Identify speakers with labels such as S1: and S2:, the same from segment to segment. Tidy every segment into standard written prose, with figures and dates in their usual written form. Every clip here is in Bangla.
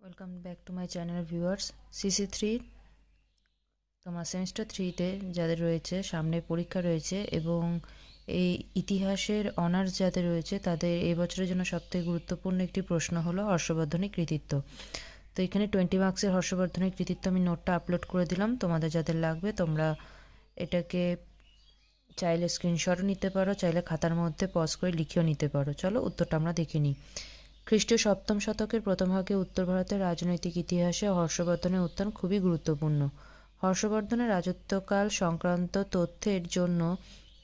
S1: Welcome back to my channel viewers. সিসি3 তোমার সেমিস্টার 3তে যাদের রয়েছে, সামনে পরীক্ষা রয়েছে এবং এই ইতিহাসের অনার্স যাদের রয়েছে তাদের এই বছরের জন্য সবথেকে গুরুত্বপূর্ণ একটি প্রশ্ন হলো হর্ষবর্ধনের কৃতিত্ব। তো এখানে 20 মার্কসের হর্ষবর্ধনের কৃতিত্ব আমি নোটটা আপলোড করে দিলাম। তোমাদের যাদের লাগবে তোমরা এটাকে চাইলে স্ক্রিনশটও নিতে পারো, চাইলে খাতার মধ্যে পজ করে লিখেও নিতে পারো। চলো উত্তরটা আমরা দেখে নিই। খ্রিস্টীয় সপ্তম শতকের প্রথম ভাগে উত্তর ভারতের রাজনৈতিক ইতিহাসে হর্ষবর্ধনের উত্থান খুবই গুরুত্বপূর্ণ। হর্ষবর্ধনের রাজত্বকাল সংক্রান্ত তথ্যের জন্য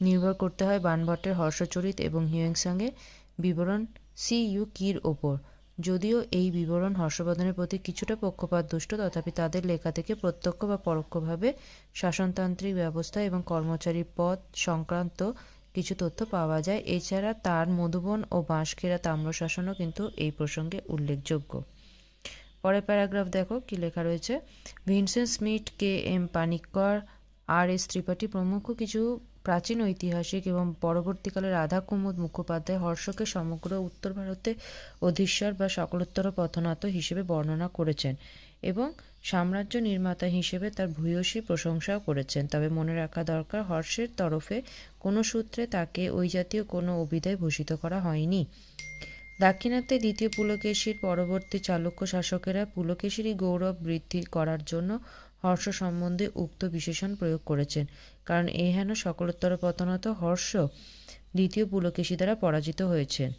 S1: নির্ভর করতে হয় বাণভট্টের হর্ষচরিত এবং হিউয়েনসাংয়ের বিবরণ সি.ইউ. কির ওপর। যদিও এই বিবরণ হর্ষবর্ধনের প্রতি কিছুটা পক্ষপাতদুষ্ট, তথাপি তাদের লেখা থেকে প্রত্যক্ষ বা পরোক্ষভাবে শাসনতান্ত্রিক ব্যবস্থা এবং কর্মচারী পদ সংক্রান্ত কিছু তথ্য পাওয়া যায়। এছাড়া তার মধুবন ও বাঁশখেড়া তাম্রশাসনও কিন্তু এই প্রসঙ্গে উল্লেখযোগ্য। পরের প্যারাগ্রাফ দেখো কি লেখা রয়েছে। Vincent Smith, K M. Panikkar, R S. Tripathi প্রমুখ কিছু প্রাচীন ঐতিহাসিক এবং পরবর্তীকালে রাধা কুমুদ মুখোপাধ্যায় হর্ষকে সমগ্র উত্তর ভারতে অধীশ্বর বা সকলোত্তর পথনাত হিসেবে বর্ণনা করেছেন এবং সাম্রাজ্য নির্মাতা হিসেবে তার ভূয়সী প্রশংসাও করেছেন। তবে মনে রাখা দরকার, হর্ষের তরফে কোনো সূত্রে তাকে ওই জাতীয় কোনো অভিধায় ভূষিত করা হয়নি। দাক্ষিণাত্যে দ্বিতীয় পুলকেশীর পরবর্তী চালুক্য শাসকেরা পুলকেশীরই গৌরব বৃদ্ধি করার জন্য হর্ষ সম্বন্ধে উক্ত বিশেষণ প্রয়োগ করেছেন, কারণ এই হেন সকলোত্তর পতনত হর্ষ দ্বিতীয় পুলকেশী দ্বারা পরাজিত হয়েছেন।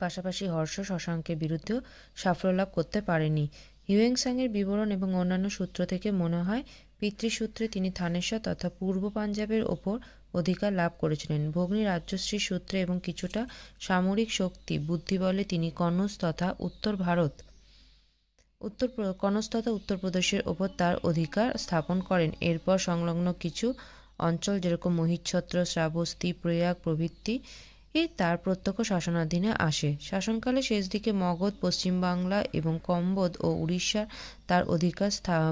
S1: পাশাপাশি হর্ষ শশাঙ্কের বিরুদ্ধেও সাফল্য লাভ করতে পারেনি। হিউয়েনসাংয়ের বিবরণ এবং অন্যান্য সূত্র থেকে মনে হয় পিতৃসূত্রে তিনি থানেশ্বর তথা পূর্ব পাঞ্জাবের ওপর অধিকার লাভ করেছিলেন। ভগ্নী রাজ্যশ্রী সূত্রে এবং কিছুটা সামরিক শক্তি বুদ্ধি বলে তিনি কনৌজ তথা উত্তরপ্রদেশের ওপর তার অধিকার স্থাপন করেন। এরপর সংলগ্ন কিছু অঞ্চল যেরকম মহিচ্ছত্র, শ্রাবস্তি, প্রয়াগ প্রভৃতি তার প্রত্যক্ষ শাসনাধীনে আসে। শাসনকালে শেষ দিকে মগধ, পশ্চিমবাংলা এবং কম্বোজ ও উড়িষ্যার তার অধিকার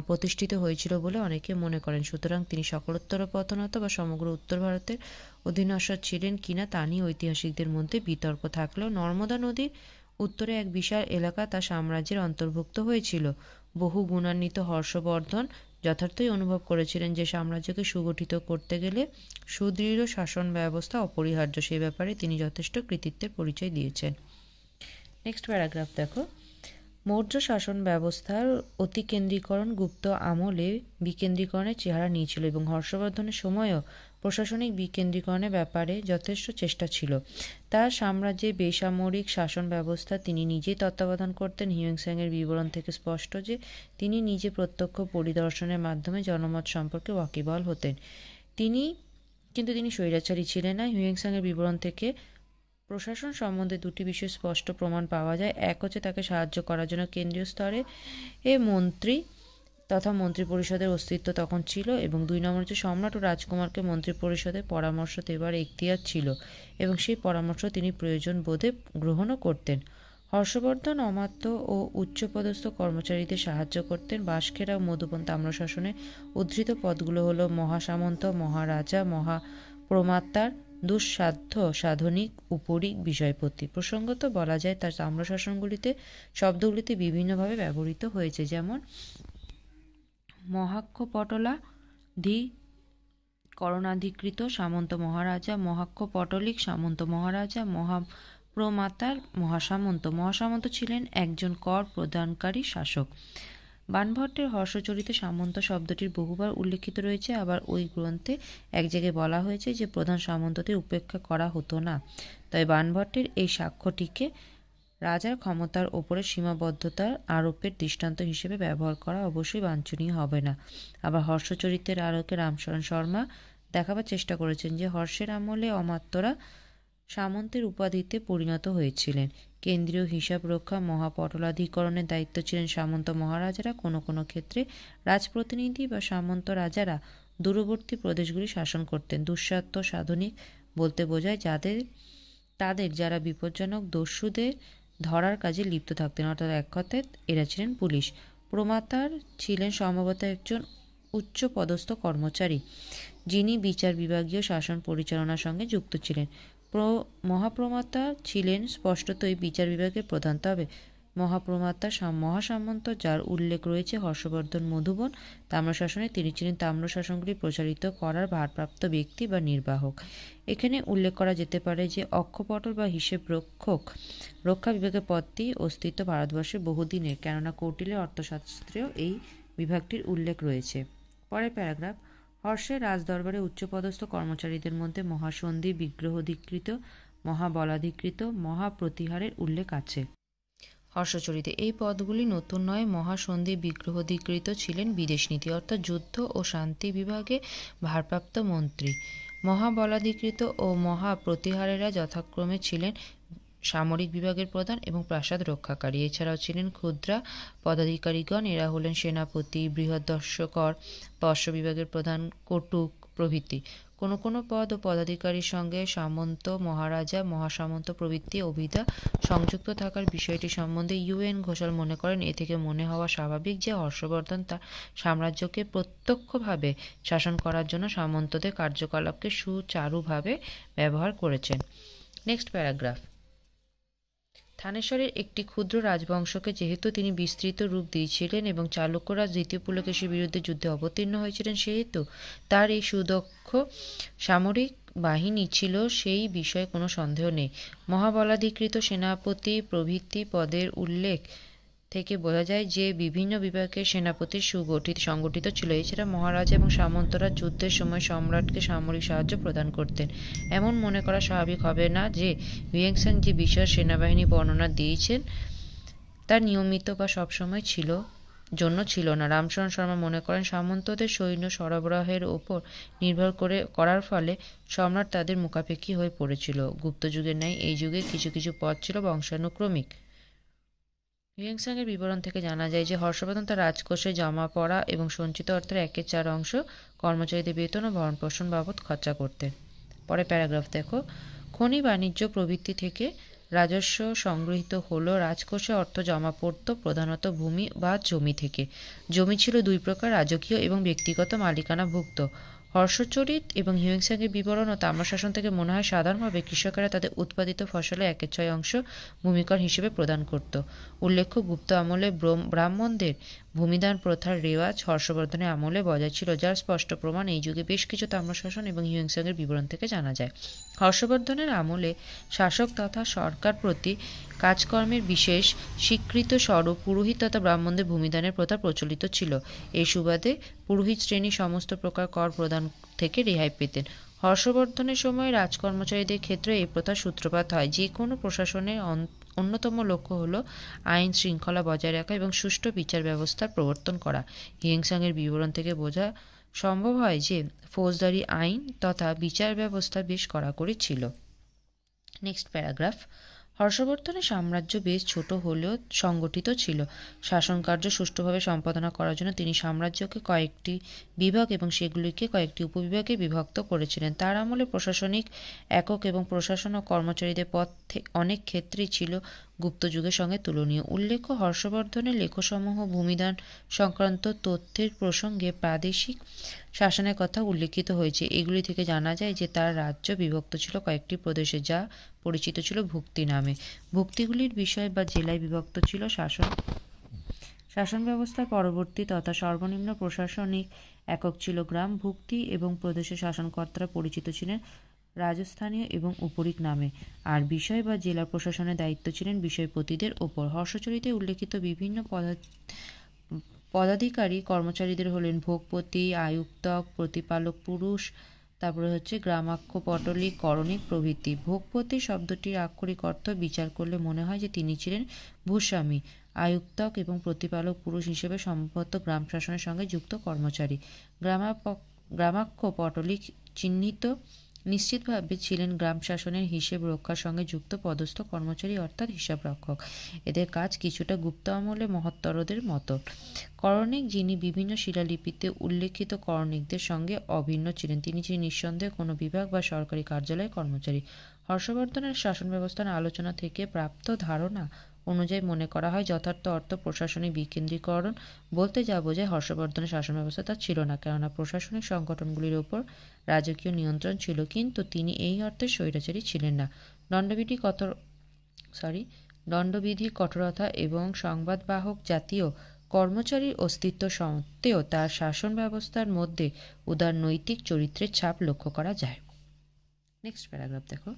S1: প্রতিষ্ঠিত হয়েছিল বলে অনেকে মনে করেন। সুতরাং তিনি সকলোত্তর পতনত বা সমগ্র উত্তর ভারতের অধীনস্থ ছিলেন কিনা তা নিয়ে ঐতিহাসিকদের মধ্যে বিতর্ক থাকলেও নর্মদা নদীর উত্তরে এক বিশাল এলাকা তার সাম্রাজ্যের অন্তর্ভুক্ত হয়েছিল। বহু গুণান্বিত হর্ষবর্ধন যথার্থই অনুভব করেছিলেন যে সাম্রাজ্যকে সুগঠিত করতে গেলে সুদৃঢ় শাসন ব্যবস্থা অপরিহার্য। সেই ব্যাপারে তিনি যথেষ্ট কৃতিত্বের পরিচয় দিয়েছেন। নেক্সট প্যারাগ্রাফ দেখো। মৌর্য শাসন ব্যবস্থার অতিকেন্দ্রীকরণ গুপ্ত আমলে বিকেন্দ্রীকরণের চেহারা নিয়েছিল এবং হর্ষবর্ধনের সময়ও প্রশাসনিক বিকেন্দ্রীকরণের ব্যাপারে যথেষ্ট চেষ্টা ছিল। তার সাম্রাজ্যের বেসামরিক শাসন ব্যবস্থা তিনি নিজেই তত্ত্বাবধান করতেন। হিউয়েনসাংয়ের বিবরণ থেকে স্পষ্ট যে তিনি নিজে প্রত্যক্ষ পরিদর্শনের মাধ্যমে জনমত সম্পর্কে ওয়াকিবহাল হতেন। কিন্তু তিনি স্বৈরাচারী ছিলেন না। হিউয়েনসাংয়ের বিবরণ থেকে প্রশাসন সম্বন্ধে দুটি বিষয় স্পষ্ট প্রমাণ পাওয়া যায়। এক হচ্ছে তাকে সাহায্য করার জন্য কেন্দ্রীয় স্তরে মন্ত্রী তথা মন্ত্রিপরিষদের অস্তিত্ব তখন ছিল, এবং দুই নম্বর হচ্ছে সম্রাট ও রাজকুমারকে মন্ত্রিপরিষদের পরামর্শ দেবার এখতিয়ার ছিল এবং সেই পরামর্শ তিনি প্রয়োজন বোধে গ্রহণও করতেন। হর্ষবর্ধন অমাত্য ও উচ্চপদস্থ কর্মচারীদের সাহায্য করতেন। বাঁশখেড়া ও মধুবন তাম্রশাসনে উদ্ধৃত পদগুলো হলো মহাসামন্ত, মহারাজা, মহাপ্রমাতার দুঃসাধ্য সাধনিক উপরিক বিষয়পতি। প্রসঙ্গত বলা যায় তার তাম্রশাসনগুলিতে শব্দগুলিতে বিভিন্নভাবে ব্যবহৃত হয়েছে, যেমন মহাক্ষপটলাধিকরণাধিকৃত সামন্ত মহারাজা, মহাক্ষপটলিক সামন্ত মহারাজা, মহাপ্রমাতার মহাসামন্ত। মহাসামন্ত ছিলেন একজন কর প্রদানকারী শাসক। বাণভট্টের হর্ষচরিতে সামন্ত শব্দটির বহুবার উল্লেখিত রয়েছে। আবার ওই গ্রন্থে এক জায়গায় বলা হয়েছে যে প্রধান সামন্তদের উপেক্ষা করা হতো না। তবে বাণভট্টের এই সাক্ষ্যটিকে রাজার ক্ষমতার ওপরে সীমাবদ্ধতার আরোপের দৃষ্টান্ত হিসেবে ব্যবহার করা অবশ্যই বাঞ্ছনীয় হবে না। আবার হর্ষচরিতের আলোকে রামশরণ শর্মা দেখাবার চেষ্টা করেছেন যে হর্ষের আমলে অমাত্যরা সামন্তের উপাধিতে পরিণত হয়েছিলেন। কেন্দ্রীয় হিসাব রক্ষা মহাপটলাধিকরণের দায়িত্ব ছিলেন সামন্ত মহারাজারা। কোনো কোনো ক্ষেত্রে রাজপ্রতিনিধি বা সামন্ত রাজারা দূরবর্তী প্রদেশগুলি শাসন করতেন। দুঃসাধ্য সাধনিক বলতে বোঝায় তাদের যারা বিপজ্জনক দস্যুদের ধরার কাজে লিপ্ত থাকতেন, অর্থাৎ এক কথায় এরা ছিলেন পুলিশ। প্রমাতার ছিলেন সম্ভবত একজন উচ্চ পদস্থ কর্মচারী যিনি বিচার বিভাগীয় শাসন পরিচালনার সঙ্গে যুক্ত ছিলেন। মহাপ্রমাতা ছিলেন স্পষ্টতই বিচার বিভাগের প্রধান। তবে মহাপ্রমাতা মহাসামন্ত, যার উল্লেখ রয়েছে হর্ষবর্ধন মধুবন তাম্রশাসনে। তিনি ছিলেন তাম্রশাসনগুলি প্রচারিত করার ভারপ্রাপ্ত ব্যক্তি বা নির্বাহক। এখানে উল্লেখ করা যেতে পারে যে অক্ষপটল বা হিসেব রক্ষা বিভাগের পদটি অস্তিত্ব ভারতবর্ষে বহুদিনের, কেননা কৌটিল্যের অর্থশাস্ত্রেও এই বিভাগটির উল্লেখ রয়েছে। পরের প্যারাগ্রাফ, হর্ষের রাজদরবারে উচ্চপদস্থ কর্মচারীদের মধ্যে মহাসন্ধি, বিগ্রহাধিকৃত, মহাবলাধিকৃত, মহাপ্রতিহারের উল্লেখ আছে। হর্ষচরিতে এই পদগুলি নতুন নয়। মহাসন্ধি, বিগ্রহাধিকৃত ছিলেন বিদেশ নীতি অর্থাৎ যুদ্ধ ও শান্তি বিভাগে ভারপ্রাপ্ত মন্ত্রী। মহাবলাধিকৃত ও মহাপ্রতিহারেরা যথাক্রমে ছিলেন সামরিক বিভাগের প্রধান এবং প্রাসাদ রক্ষাকারী। এছাড়াও ছিলেন ক্ষুদ্রা পদাধিকারীগণ, এরা হলেন সেনাপতি, বৃহদ্দর্শকর, পশ্চ বিভাগের প্রধান, কটুক প্রভৃতি। কোনো কোনো পদ ও পদাধিকারীর সঙ্গে সামন্ত, মহারাজা, মহাসামন্ত প্রভৃতি অভিধা সংযুক্ত থাকার বিষয়টি সম্বন্ধে ইউ.এন. ঘোষাল মনে করেন, এ থেকে মনে হওয়া স্বাভাবিক যে হর্ষবর্ধন তার সাম্রাজ্যকে প্রত্যক্ষভাবে শাসন করার জন্য সামন্তদের কার্যকলাপকে সুচারুভাবে ব্যবহার করেছেন। নেক্সট প্যারাগ্রাফ, থানেশ্বরের একটি ক্ষুদ্র রাজবংশকে যেহেতু তিনি বিস্তৃত রূপ দিয়েছিলেন এবং চালুক্যরাজ দ্বিতীয় পুলকেশীর বিরুদ্ধে যুদ্ধে অবতীর্ণ হয়েছিলেন, সেহেতু তার এই সুদক্ষ সামরিক বাহিনী ছিল, সেই বিষয়ে কোনো সন্দেহ নেই। মহাবলাধিকৃত, সেনাপতি প্রভৃতি পদের উল্লেখ থেকে বোঝা যায় যে বিভিন্ন বিভাগের সেনাপতি সংগঠিত ছিল। এছাড়া মহারাজা এবং সামন্তরা যুদ্ধের সময় সম্রাটকে সামরিক সাহায্য প্রদান করতেন। এমন মনে করা স্বাভাবিক হবে না যে হিউয়েন-সাং যে বিশাল সেনাবাহিনী বর্ণনা দিয়েছেন তা নিয়মিত বা সবসময় ছিল না। রামচরণ শর্মা মনে করেন, সামন্তদের সৈন্য সরবরাহের ওপর নির্ভর করার ফলে সম্রাট তাদের মুখাপেক্ষী হয়ে পড়েছিল। গুপ্তযুগের ন্যায় এই যুগে কিছু কিছু পদ ছিল বংশানুক্রমিক। হিউয়েন-সাং এর বিবরণ থেকে জানা যায় যে হর্ষবর্ধন তার রাজকোষে জমা পড়া এবং সঞ্চিত অর্থের 1/4 অংশ কর্মচারীদের বেতন ও ভরণ-পোষণ বাবদ খরচা করতেন। পরে প্যারাগ্রাফ দেখো, খনি, বাণিজ্য প্রভৃতি থেকে রাজস্ব সংগৃহীত হলো। রাজকোষে অর্থ জমা পড়ত প্রধানত ভূমি বা জমি থেকে। জমি ছিল দুই প্রকার, রাজকীয় এবং ব্যক্তিগত মালিকানাভুক্ত। হর্ষচরিত এবং হিউয়েন-সাং এর বিবরণ ও তাম্রশাসন থেকে মনে হয় সাধারণভাবে কৃষকেরা তাদের উৎপাদিত ফসলের 1/6 অংশ ভূমিকর হিসেবে প্রদান করত। উল্লেখ্য, গুপ্ত আমলে ব্রাহ্মণদের ভূমিদান প্রথার রেওয়াজ হর্ষবর্ধনের আমলে বজায় ছিল, যার স্পষ্ট প্রমাণ এই যুগে বেশ কিছু তাম্রশাসন এবং হিউয়েন-সাং এর বিবরণ থেকে জানা যায়। হর্ষবর্ধনের আমলে শাসক তথা সরকার প্রতি কাজকর্মের বিশেষ স্বীকৃত স্বরূপ পুরোহিত তথা ব্রাহ্মণদের ভূমিদানের প্রথা প্রচলিত ছিল। এই সুবাদে পুরোহিত শ্রেণী সমস্ত প্রকার কর প্রদান থেকে রেহাই পেতেন। হর্ষবর্ধনের সময় রাজকর্মচারীদের ক্ষেত্রে এই প্রথার সূত্রপাত হয়। যে কোনো প্রশাসনের অন্যতম লক্ষ্য হল আইন শৃঙ্খলা বজায় রাখা এবং সুষ্ঠু বিচার ব্যবস্থার প্রবর্তন করা। হিউয়েন-সাং এর বিবরণ থেকে বোঝা সম্ভব হয় যে ফৌজদারি আইন তথা বিচার ব্যবস্থা বেশ কড়াকড়ি ছিল। নেক্সট প্যারাগ্রাফ, হর্ষবর্ধনের সাম্রাজ্য বেশ ছোট হলেও সংগঠিত ছিল। শাসনকার্য সুষ্ঠুভাবে সম্পাদনা করার জন্য তিনি সাম্রাজ্যকে কয়েকটি বিভাগ এবং সেগুলিকে কয়েকটি উপবিভাগে বিভক্ত করেছিলেন। তার আমলে প্রশাসনিক একক এবং প্রশাসন ও কর্মচারীদের পদ অনেক ক্ষেত্রেই ছিল গুপ্তযুগের সঙ্গে তুলনীয়। উল্লেখ্য, হর্ষবর্ধনের লেখসমূহ ভূমিদান সংক্রান্ত তথ্যের প্রসঙ্গে প্রাদেশিক শাসনের কথা উল্লেখিত হয়েছে। এগুলি থেকে জানা যায় যে তার রাজ্য বিভক্ত ছিল কয়েকটি প্রদেশে, যা পরিচিত ছিল ভুক্তি নামে। ভুক্তিগুলির বিষয় বা জেলায় বিভক্ত ছিল। শাসন ব্যবস্থার পরবর্তী তথা সর্বনিম্ন প্রশাসনিক একক ছিল গ্রাম। ভুক্তি এবং প্রদেশের শাসনকর্তারা পরিচিত ছিলেন রাজস্থানীয় এবং উপরিক নামে, আর বিষয় বা জেলা প্রশাসনের দায়িত্ব ছিলেন বিষয়পতিদের ওপর। হর্ষচরিতে উল্লেখিত বিভিন্ন পদাধিকারী কর্মচারীদের হলেন ভোগপতি, আয়ুক্তক, প্রতিপালক পুরুষ, তারপরে হচ্ছে গ্রামাক্ষ, পটলিক, করণিক প্রভৃতি। ভোগপতি শব্দটির আক্ষরিক অর্থ বিচার করলে মনে হয় যে তিনি ছিলেন ভূস্বামী। আয়ুক্তক এবং প্রতিপালক পুরুষ হিসেবে সম্ভবত গ্রাম শাসনের সঙ্গে যুক্ত কর্মচারী। গ্রামাক্ষ, পটলিক নিশ্চিতভাবে ছিলেন গ্রাম শাসনের হিসেব রক্ষার সঙ্গে যুক্ত পদস্থ কর্মচারী অর্থাৎ হিসাবরক্ষক। এদের কাজ কিছুটা গুপ্ত আমলে মহত্তরদের মতো। করণিক, যিনি বিভিন্ন শিলালিপিতে উল্লেখিত করণিকদের সঙ্গে অভিন্ন ছিলেন, তিনি ছিলেন নিঃসন্দেহে কোনো বিভাগ বা সরকারি কার্যালয়ের কর্মচারী। হর্ষবর্ধনের শাসন ব্যবস্থার আলোচনা থেকে প্রাপ্ত ধারণা অনুযায়ী মনে করা হয় যথার্থ অর্থ প্রশাসনিক বিকেন্দ্রীকরণ বলতে যা বোঝায় হর্ষবর্ধনের শাসন ব্যবস্থা তা ছিল না, কেননা প্রশাসনিক সংগঠনগুলির ওপর রাজকীয় নিয়ন্ত্রণ ছিল, কিন্তু তিনি এই অর্থে স্বৈরাচারী ছিলেন না। দণ্ডবিধি কঠোরতা এবং সংবাদবাহক জাতীয় কর্মচারীর অস্তিত্ব সত্ত্বেও তার শাসন ব্যবস্থার মধ্যে উদার নৈতিক চরিত্রের ছাপ লক্ষ্য করা যায়। নেক্সট প্যারাগ্রাফ দেখো।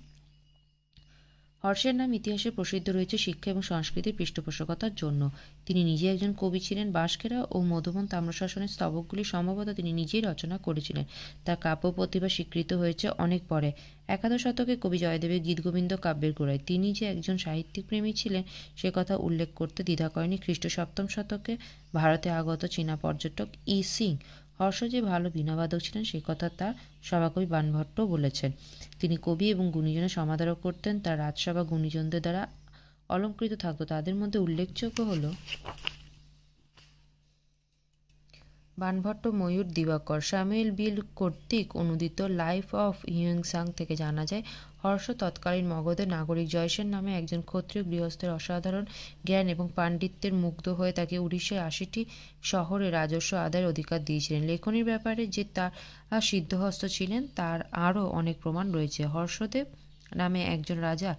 S1: হর্ষের নাম ইতিহাসে প্রসিদ্ধ রয়েছে শিক্ষা এবং সংস্কৃতির পৃষ্ঠপোষকতার জন্য। তিনি নিজে একজন কবি ছিলেন। বাঁশখেড়া ও মধুবন তাম্রশাসনের স্তবকগুলি সম্ভবত তিনি নিজেই রচনা করেছিলেন। তার কাব্য প্রতিভা স্বীকৃত হয়েছে অনেক পরে। একাদশ শতকে কবি জয়দেবের গীতগোবিন্দ কাব্যের গোড়ায়। তিনি যে একজন সাহিত্যিক প্রেমী ছিলেন সে কথা উল্লেখ করতে দ্বিধা করেনি খ্রিস্ট সপ্তম শতকে ভারতে আগত চীনা পর্যটক ই সিং। হর্ষ যে ভালো বীণাবাদক ছিলেন সে কথা তার সভাকবি বাণভট্ট বলেছেন। তিনি কবি এবং গুণীজনের সমাদর করতেন। তার রাজসভা গুণীজনদের দ্বারা অলঙ্কৃত থাকত। তাদের মধ্যে উল্লেখযোগ্য হল বাণভট্ট, ময়ূর, দিবাকর। স্যামুয়েল বিল কর্তৃক অনুদিত লাইফ অফ হিউয়েনসাং থেকে জানা যায় হর্ষ তৎকালীন মগধের নাগরিক জয়সেন নামে একজন ক্ষত্রিয় গৃহস্থের অসাধারণ জ্ঞান এবং পাণ্ডিত্যের মুগ্ধ হয়ে তাকে উড়িষ্যায় ৮০টি শহরে রাজস্ব আদায়ের অধিকার দিয়েছিলেন। লেখনীর ব্যাপারে যে তার সিদ্ধহস্ত ছিলেন তার আরও অনেক প্রমাণ রয়েছে। হর্ষদেব নামে একজন রাজা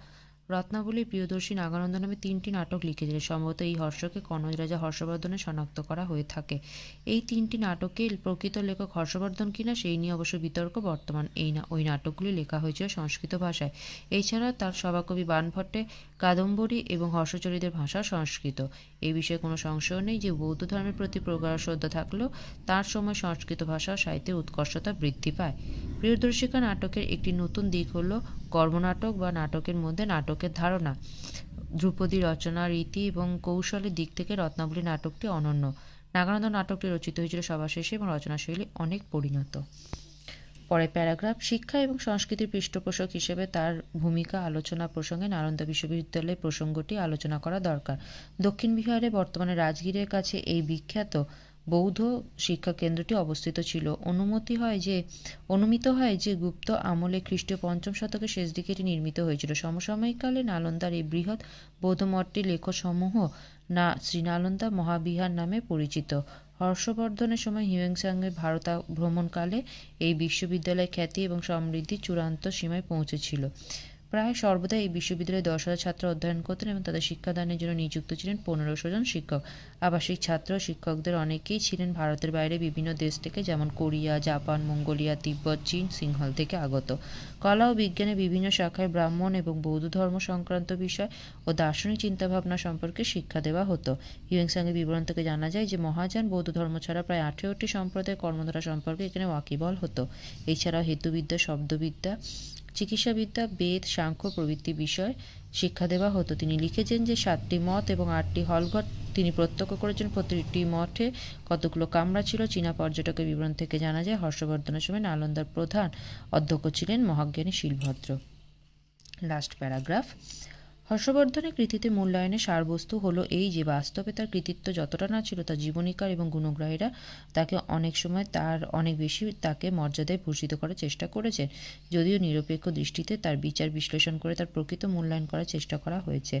S1: রত্নাবলী, প্রিয়দর্শী, নাগানন্দ নামে ৩টি নাটক লিখেছিলেন। সম্ভবত এই হর্ষকে কনৌজ রাজা হর্ষবর্ধনে শনাক্ত করা হয়ে থাকে। এই ৩টি নাটকের প্রকৃত লেখক হর্ষবর্ধন কিনা সেই নিয়ে অবশ্য বিতর্ক বর্তমান। ওই নাটকগুলি লেখা হয়েছিল সংস্কৃত ভাষায়। এছাড়া তার সভাকবি বাণভট্টের কাদম্বরী এবং হর্ষচরিতের ভাষা সংস্কৃত। এই বিষয়ে কোনো সংশয় নেই যে বৌদ্ধ ধর্মের প্রতি প্রগাঢ় শ্রদ্ধা থাকলেও তার সময় সংস্কৃত ভাষা ও সাহিত্যের উৎকর্ষতা বৃদ্ধি পায়। প্রিয়দর্শিকা নাটকের একটি নতুন দিক হল কর্মনাটক বা নাটকের মধ্যে নাটকের ধারণা, ধ্রুপদী রচনা, রীতি এবং কৌশলের দিক থেকে রত্নাবলী নাটকটি অনন্য। নাগানন্দ নাটকটি রচিত হয়েছিল সবার শেষে এবং রচনাশৈলী অনেক পরিণত। পরের প্যারাগ্রাফ। শিক্ষা এবং সংস্কৃতির পৃষ্ঠপোষক হিসেবে তার ভূমিকা আলোচনা প্রসঙ্গে নালন্দা বিশ্ববিদ্যালয়ের প্রসঙ্গটি আলোচনা করা দরকার। দক্ষিণ বিহারে বর্তমানে রাজগীরের কাছে এই বিখ্যাত বৌদ্ধ শিক্ষা কেন্দ্রটি অবস্থিত ছিল। অনুমিত হয় যে গুপ্ত আমলে খ্রিস্টীয় ৫ম শতকের শেষ দিকে এটি নির্মিত হয়েছিল। সমসাময়িককালে নালন্দার এই বৃহৎ বৌদ্ধমঠটির লেখসমূহ শ্রীনালন্দা মহাবিহার নামে পরিচিত। হর্ষবর্ধনের সময় হিউয়েনসাংয়ের ভারত ভ্রমণকালে এই বিশ্ববিদ্যালয়ের খ্যাতি এবং সমৃদ্ধি চূড়ান্ত সীমায় পৌঁছেছিল। প্রায় সর্বদা এই বিশ্ববিদ্যালয়ে ১০,০০০ ছাত্র অধ্যয়ন করতেন এবং তাদের শিক্ষাদানের জন্য নিযুক্ত ছিলেন ১৫০০ জন শিক্ষক। আবাসিক ছাত্র শিক্ষকদের অনেকেই ছিলেন ভারতের বাইরে বিভিন্ন দেশ থেকে, যেমন কোরিয়া, জাপান, মঙ্গোলিয়া, তিব্বত, চীন, সিংহল থেকে আগত। কলা ও বিজ্ঞানের বিভিন্ন শাখায় ব্রাহ্মণ এবং বৌদ্ধ ধর্ম সংক্রান্ত বিষয় ও দার্শনিক চিন্তাভাবনা সম্পর্কে শিক্ষা দেওয়া হতো। হিউয়েনসাংয়ের বিবরণ থেকে জানা যায় যে মহাযান বৌদ্ধ ধর্ম ছাড়া প্রায় ১৮টি সম্প্রদায়ের কর্মধারা সম্পর্কে এখানে ওয়াকিবল হতো। এছাড়াও হেতুবিদ্যা, শব্দবিদ্যা, চিকিৎসাবিদ্যা, বেদ, সাংখ্য প্রভৃতি বিষয় শিক্ষা দেওয়া হতো। তিনি লিখেছেন যে ৭টি মঠ এবং ৮টি হলঘর তিনি প্রত্যক্ষ করেছেন। প্রতিটি মঠে কতগুলো কামরা ছিল। চীনা পর্যটকের বিবরণ থেকে জানা যায় হর্ষবর্ধনের সময় নালন্দার প্রধান অধ্যক্ষ ছিলেন মহাজ্ঞানী শিলভদ্র। Last paragraph. হর্ষবর্ধনের কৃতিত্বে মূল্যায়নের সারবস্তু হলো এই যে বাস্তবে তার কৃতিত্ব যতটা না ছিল, তার জীবনীকার এবং গুণগ্রাহীরা তাকে অনেক সময় তার অনেক বেশি তাকে মর্যাদায় ভূষিত করার চেষ্টা করেছেন। যদিও নিরপেক্ষ দৃষ্টিতে তার বিচার বিশ্লেষণ করে তার প্রকৃত মূল্যায়ন করার চেষ্টা করা হয়েছে।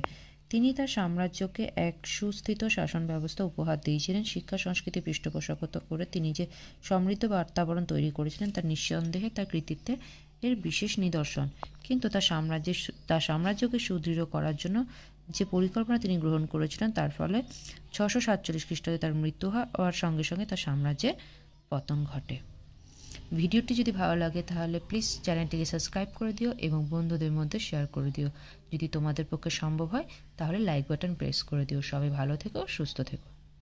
S1: তিনি তার সাম্রাজ্যকে এক সুস্থিত শাসন ব্যবস্থা উপহার দিয়েছিলেন। শিক্ষা সংস্কৃতি পৃষ্ঠপোষকতা করে তিনি যে সমৃদ্ধ বাতাবরণ তৈরি করেছিলেন তার নিঃসন্দেহে তার কৃতিত্বের এর বিশেষ নিদর্শন। কিন্তু তার সাম্রাজ্যকে সুদৃঢ় করার জন্য যে পরিকল্পনা তিনি গ্রহণ করেছিলেন তার ফলে ৬৪৭ খ্রিস্টাব্দে তার মৃত্যু হওয়ার সঙ্গে সঙ্গে তার সাম্রাজ্যের পতন ঘটে। ভিডিওটি যদি ভালো লাগে তাহলে প্লিজ চ্যানেলটিকে সাবস্ক্রাইব করে দিও এবং বন্ধুদের মধ্যে শেয়ার করে দিও। যদি তোমাদের পক্ষে সম্ভব হয় তাহলে লাইক বাটন প্রেস করে দিও। সবাই ভালো থেকো, সুস্থ থেকো।